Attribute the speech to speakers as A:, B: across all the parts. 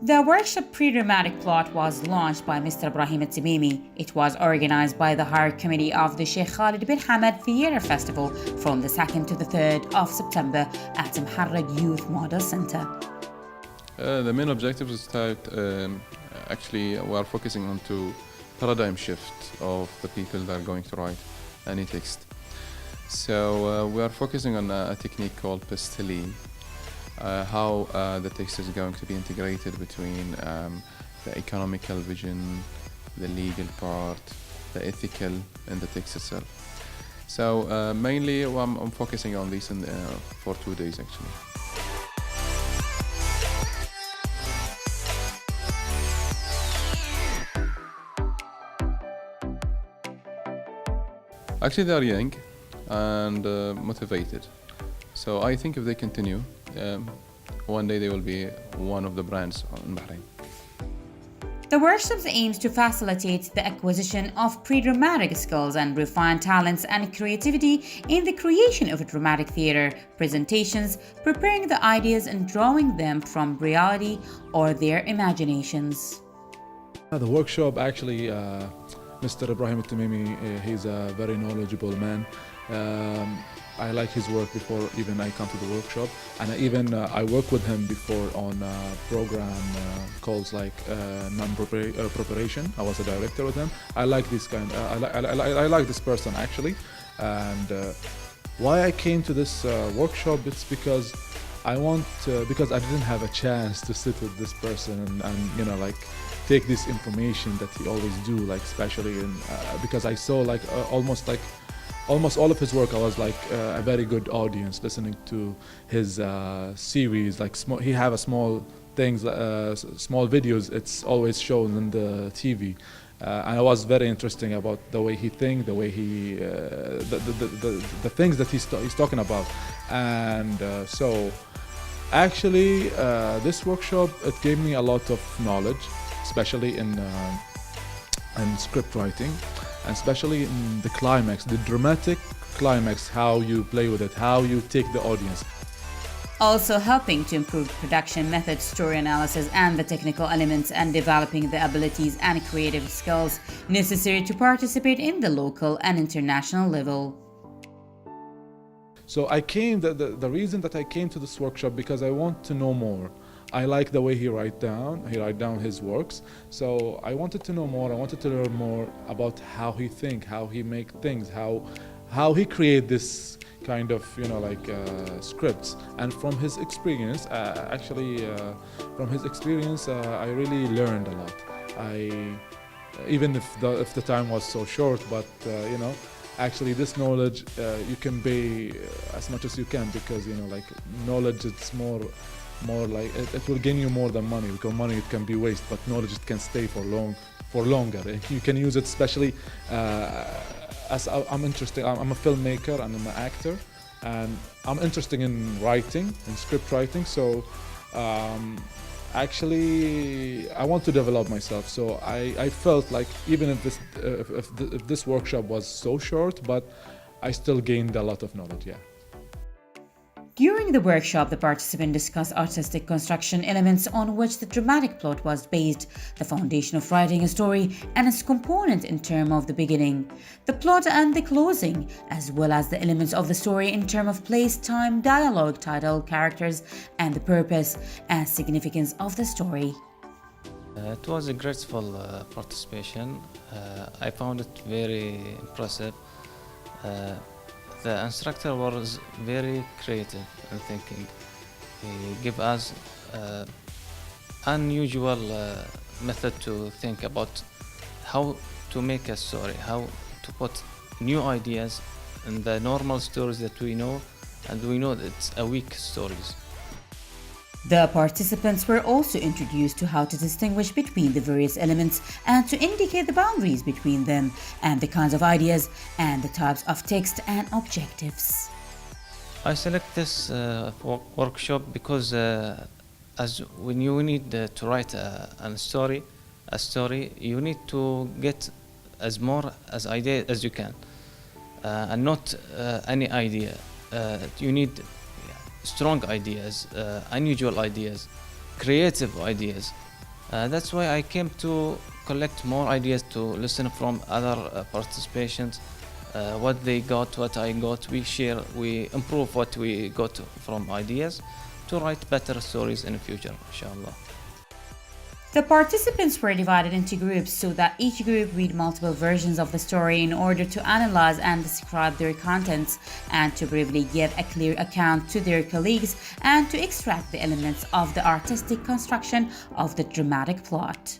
A: The workshop Pre-Dramatic Plot was launched by Mr. Ibrahim Tamimi. It was organized by the Higher Committee of the Sheikh Khalid bin Hamad Theatre Festival from the 2nd to the 3rd of September at Muharraq Youth Model Center.
B: The main objectives is that actually we are focusing on to paradigm shift of the people that are going to write any text. So we are focusing on a technique called pastille, how the text is going to be integrated between the economical vision, the legal part, the ethical, and the text itself. So mainly I'm focusing on this for 2 days actually. Actually, they are young and motivated. So I think if they continue, one day they will be one of the brands in Bahrain.
A: The workshops aims to facilitate the acquisition of pre-dramatic skills and refine talents and creativity in the creation of a dramatic theater, presentations, preparing the ideas and drawing them from reality or their imaginations.
C: The workshop actually, Mr. Ibrahim Tamimi, he's a very knowledgeable man. I like his work before even I come to the workshop, and I worked with him before on a program called like non-preparation. I was a director with him. I like this I like this person actually, and why I came to this workshop, it's because because I didn't have a chance to sit with this person and you know, like, take this information that he always do, like especially in because I saw like almost all of his work. I was like a very good audience listening to his series. Like he have a small things, small videos. It's always shown in the TV, and it was very interesting about the way he think, the way he the things that he's talking about, and so actually this workshop, it gave me a lot of knowledge, especially in script writing, and especially in the climax, the dramatic climax, how you play with it, how you take the audience.
A: Also helping to improve production methods, story analysis, and the technical elements, and developing the abilities and creative skills necessary to participate in the local and international level.
C: So I came, the reason that I came to this workshop, because I want to know more. I like the way he write down his works. So I wanted to know more. I wanted to learn more about how he think, how he make things, how he create this kind of, you know, like scripts. And from his experience, I really learned a lot. Even if the time was so short, but you know, actually this knowledge you can pay as much as you can, because you know, like, knowledge, it's more like it will gain you more than money, because money it can be waste, but knowledge it can stay for longer. You can use it, especially as I'm interested. I'm a filmmaker and I'm an actor, and I'm interested in writing, in script writing. So actually I want to develop myself. So I felt like even if this workshop was so short, but I still gained a lot of knowledge. Yeah.
A: During the workshop, the participants discussed artistic construction elements on which the dramatic plot was based, the foundation of writing a story and its component in terms of the beginning, the plot and the closing, as well as the elements of the story in terms of place, time, dialogue, title, characters, and the purpose and significance of the story.
D: It was a grateful participation. I found it very impressive. The instructor was very creative in thinking. He gave us unusual method to think about how to make a story, how to put new ideas in the normal stories that we know, and we know that it's a weak stories.
A: The participants were also introduced to how to distinguish between the various elements and to indicate the boundaries between them, and the kinds of ideas and the types of text and objectives.
D: I select this workshop because when you need to write a story, you need to get as more as idea as you can, and not any idea. You need strong ideas, unusual ideas, creative ideas, That's why I came to collect more ideas, to listen from other participants, what they got, what I got. We share, we improve what we got from ideas to write better stories in the future, inshallah.
A: The participants were divided into groups so that each group read multiple versions of the story in order to analyze and describe their contents and to briefly give a clear account to their colleagues and to extract the elements of the artistic construction of the dramatic plot.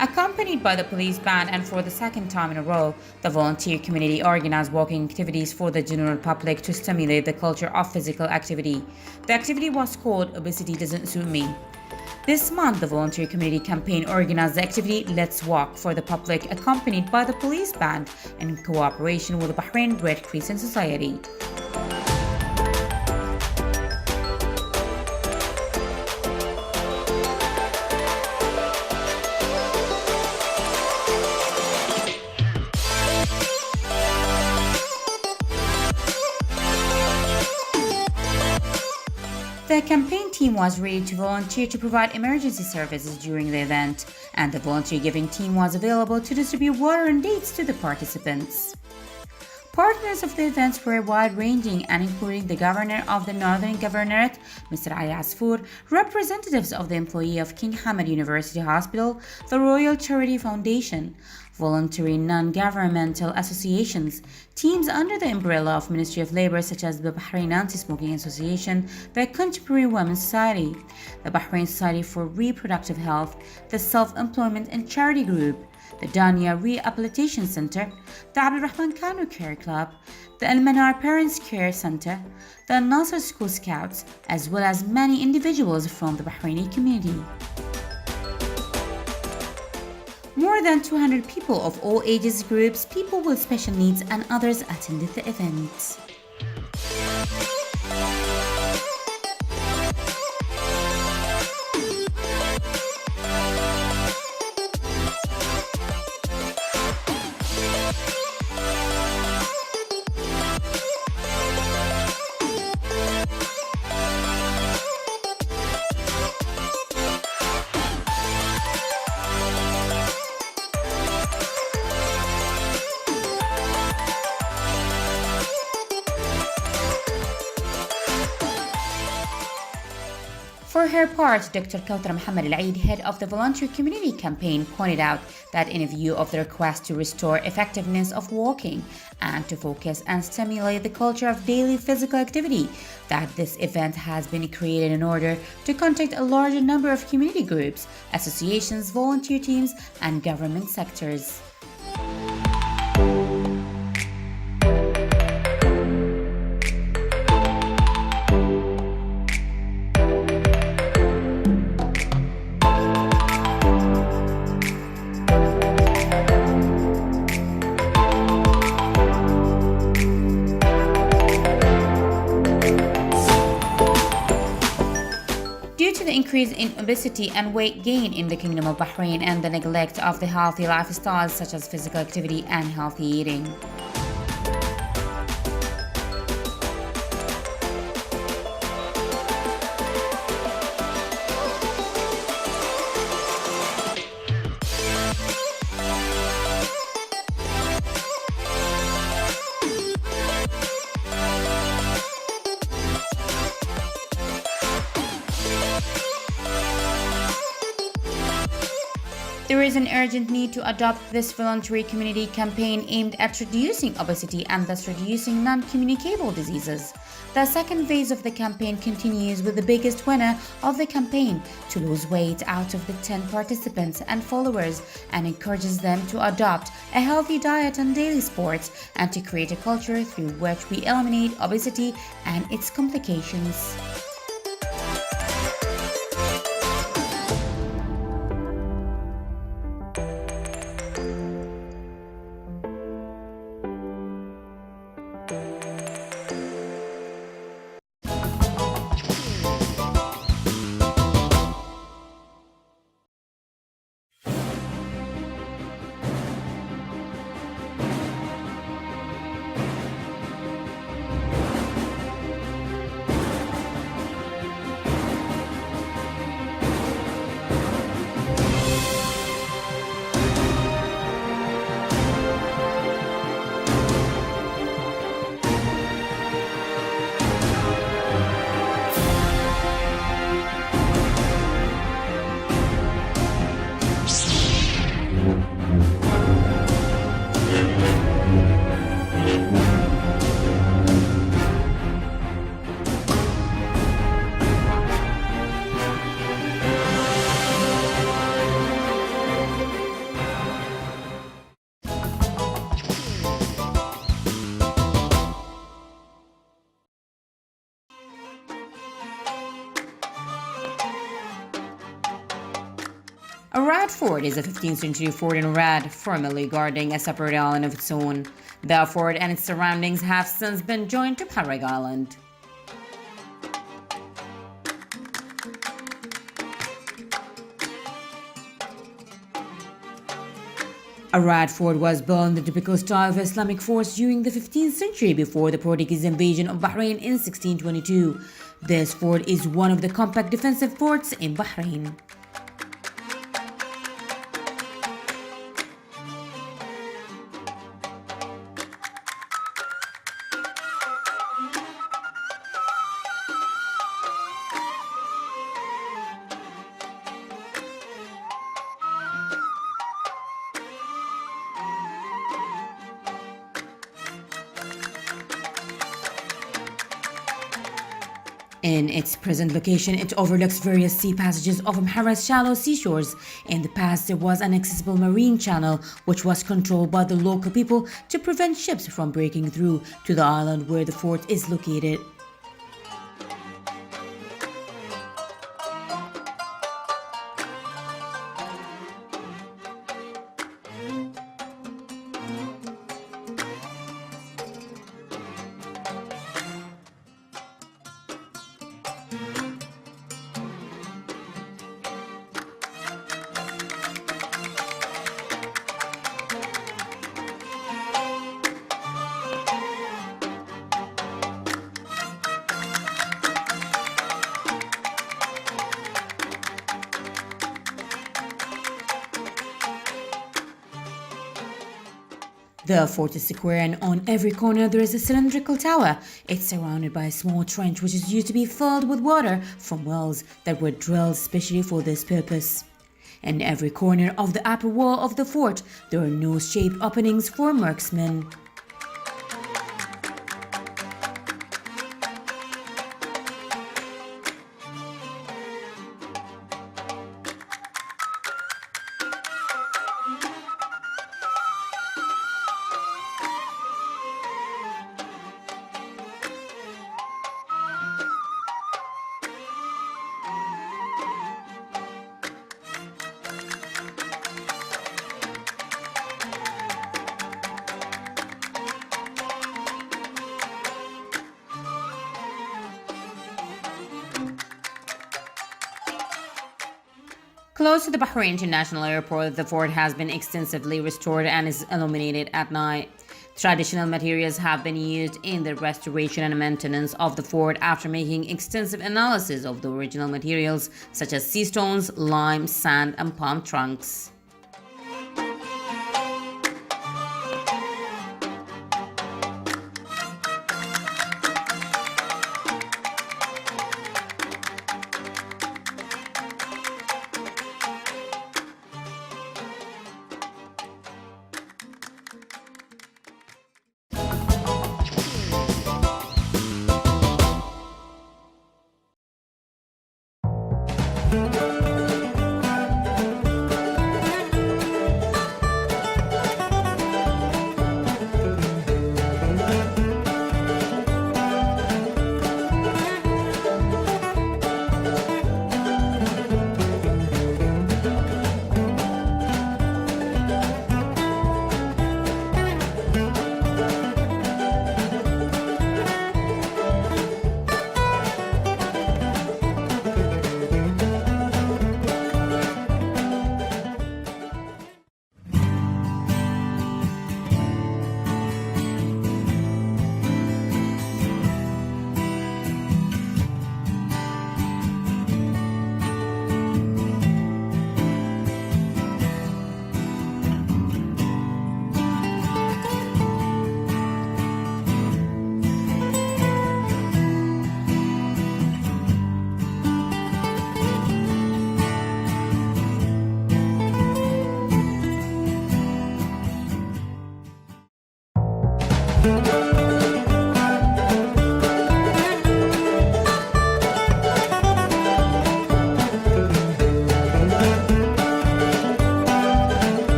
A: Accompanied by the police band and for the second time in a row, the volunteer community organized walking activities for the general public to stimulate the culture of physical activity. The activity was called Obesity Doesn't Suit Me. This month, the volunteer community campaign organized the activity Let's Walk for the public, accompanied by the police band in cooperation with the Bahrain Red Crescent Society. The campaign team was ready to volunteer to provide emergency services during the event, and the volunteer giving team was available to distribute water and dates to the participants. Partners of the events were wide-ranging and including the Governor of the Northern Governorate, Mr. Ali Asfour, representatives of the employee of King Hamad University Hospital, the Royal Charity Foundation, voluntary non-governmental associations, teams under the umbrella of Ministry of Labor such as the Bahrain Anti-Smoking Association, the Contemporary Women's Society, the Bahrain Society for Reproductive Health, the Self-Employment and Charity Group, the Dania Rehabilitation Center, the Abdulrahman Kanu Care Club, the Al Manar Parents Care Center, the Al Nasser School Scouts, as well as many individuals from the Bahraini community. More than 200 people of all ages groups, people with special needs and others attended the event. For her part, Dr. Kautar Mohammed Al-Eid, head of the Volunteer Community Campaign, pointed out that in view of the request to restore effectiveness of walking and to focus and stimulate the culture of daily physical activity, that this event has been created in order to contact a larger number of community groups, associations, volunteer teams, and government sectors. Due to the increase in obesity and weight gain in the Kingdom of Bahrain and the neglect of the healthy lifestyles such as physical activity and healthy eating. There is an urgent need to adopt this voluntary community campaign aimed at reducing obesity and thus reducing non-communicable diseases. The second phase of the campaign continues with the biggest winner of the campaign to lose weight out of the 10 participants and followers and encourages them to adopt a healthy diet and daily sports and to create a culture through which we eliminate obesity and its complications. Arad Fort is a 15th century fort in Arad, formerly guarding a separate island of its own. The fort and its surroundings have since been joined to Parag Island. Arad Fort was built in the typical style of Islamic forts during the 15th century before the Portuguese invasion of Bahrain in 1622. This fort is one of the compact defensive forts in Bahrain. In its present location, it overlooks various sea passages of Amhara's shallow seashores. In the past, there was an accessible marine channel which was controlled by the local people to prevent ships from breaking through to the island where the fort is located. The fort is square and on every corner there is a cylindrical tower. It's surrounded by a small trench which is used to be filled with water from wells that were drilled specially for this purpose. In every corner of the upper wall of the fort, there are nose-shaped openings for marksmen. Close to the Bahrain International Airport, the fort has been extensively restored and is illuminated at night. Traditional materials have been used in the restoration and maintenance of the fort after making extensive analysis of the original materials such as sea stones, lime, sand, and palm trunks.